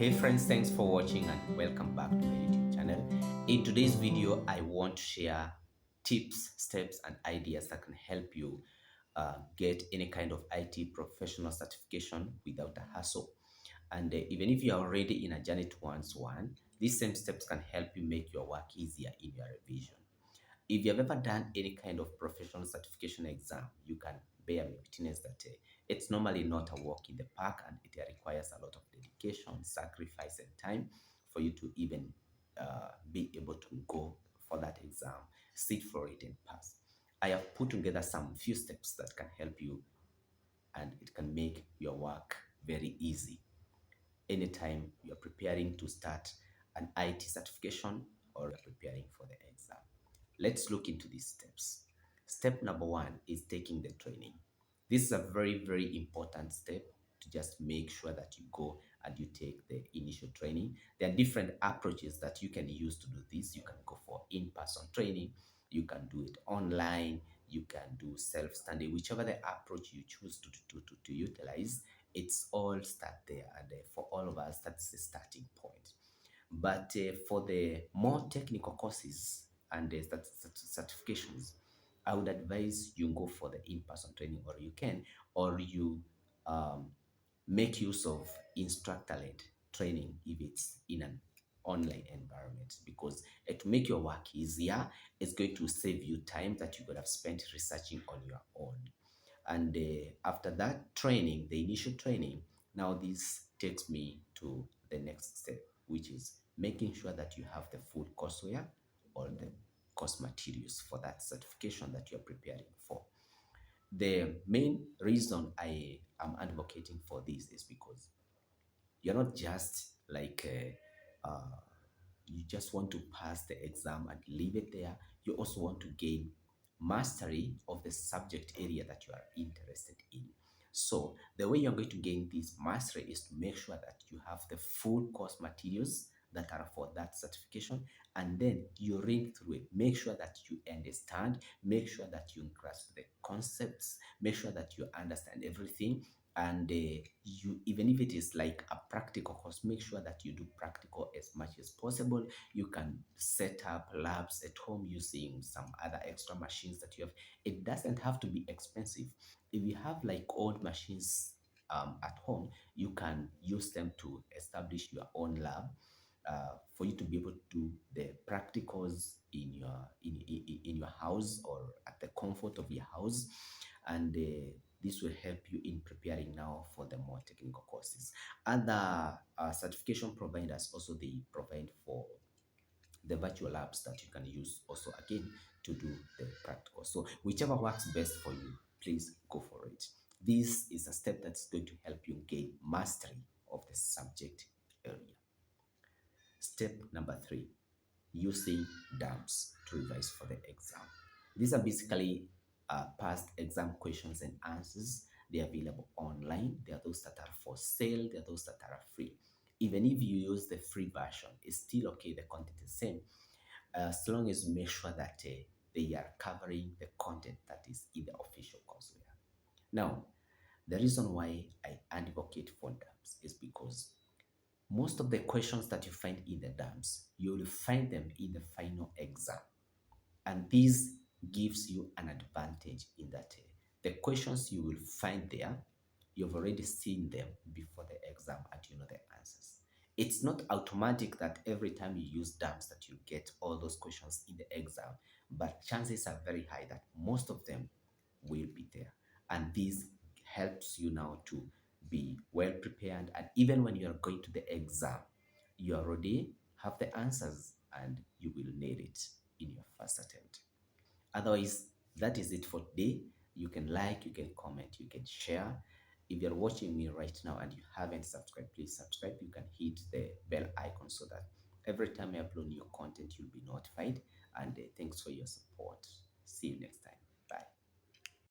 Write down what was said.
Hey friends, thanks for watching and welcome back to my YouTube channel. In today's video, I want to share tips, steps, and ideas that can help you get any kind of IT professional certification without a hassle. And even if you are already in a journey towards one, these same steps can help you make your work easier in your revision. If you have ever done any kind of professional certification exam, you can bear me witness that it's normally not a walk in the park, and it requires a lot of dedication, sacrifice, and time for you to even be able to go for that exam, sit for it, and pass. I have put together some few steps that can help you, and it can make your work very easy anytime you're preparing to start an IT certification or you're preparing for the exam. Let's look into these steps. Step number one is taking the training. This is a very, very important step to just make sure that you go and you take the initial training. There are different approaches that you can use to do this. You can go for in-person training, you can do it online, you can do self-study, whichever the approach you choose to utilize, it's all start there. And for all of us, that's the starting point. But for the more technical courses and the certifications, I would advise you go for the in-person training, or you um, make use of instructor-led training if it's in an online environment, because it make your work easier. It's going to save you time that you could have spent researching on your own. And after that training, the initial training, now this takes me to the next step, which is making sure that you have the full courseware or the course materials for that certification that you're preparing for. The main reason I am advocating for this is because you're not just like you just want to pass the exam and leave it there. You also want to gain mastery of the subject area that you are interested in. So the way you're going to gain this mastery is to make sure that you have the full course materials that are for that certification, and then you read through it. Make sure that you understand, make sure that you grasp the concepts, make sure that you understand everything. And you, even if it is like a practical course, make sure that you do practical as much as possible. You can set up labs at home using some other extra machines that you have. It doesn't have to be expensive. If you have like old machines at home, you can use them to establish your own lab, for you to be able to do the practicals in your house or at the comfort of your house. And this will help you in preparing now for the more technical courses. Other certification providers also, they provide for the virtual labs that you can use also again to do the practical. So whichever works best for you, please go for it. This is a step that's going to help you gain mastery of the subject area. Step number three, using DAMs to revise for the exam. These are basically past exam questions and answers. They're available online. There are those that are for sale. There are those that are free. Even if you use the free version, it's still okay. The content is the same, as long as you make sure that they are covering the content that is in the official courseware. Now, the reason why I advocate for DAMs is because most of the questions that you find in the DAMs, you will find them in the final exam. And this gives you an advantage in that the questions you will find there, you've already seen them before the exam and you know the answers. It's not automatic that every time you use DAMs that you get all those questions in the exam, but chances are very high that most of them will be there. And this helps you now to be well prepared. And even when you are going to the exam, you already have the answers and you will nail it in your first attempt. Otherwise, that is it for today. You can like, you can comment, you can share. If you're watching me right now and you haven't subscribed, please subscribe. You can hit the bell icon so that every time I upload new content, you'll be notified. And thanks for your support. See you next time.